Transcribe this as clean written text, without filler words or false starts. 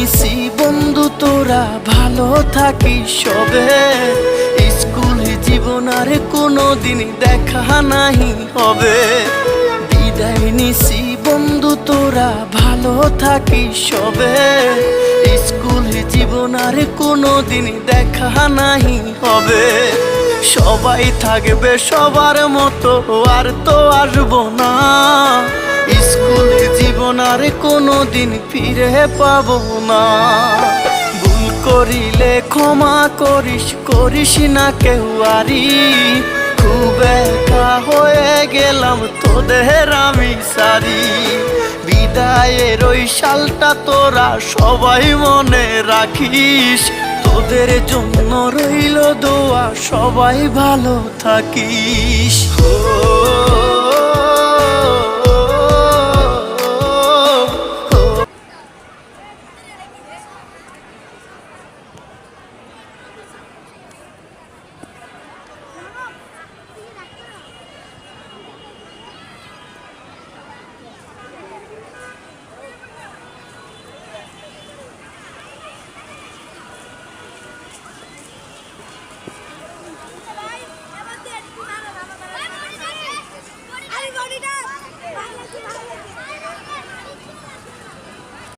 নিছি বন্ধু তোরা ভালো থাকিস সবে। স্কুল জীবন আর কোনোদিন দেখা নাহি হবে। বিদায় নিছি বন্ধু তোরা ভালো থাকিস সবে। স্কুল জীবন আর কোনোদিন দেখা নাহি হবে। সবাই থাকবে সবার মতো আর তো আসবো না। স্কুল জীবন আর কোনোদিন ফিরে পাবো না। ভুল করিলে ক্ষমা করিস, করিস না কেউ আরি। খুব একা হয়ে গেলাম তোদের আমি সারি। বিদায়ের ওই সালটা তোরা সবাই মনে রাখিস। তোদের জন্য রইল দোয়া, সবাই ভালো থাকিস।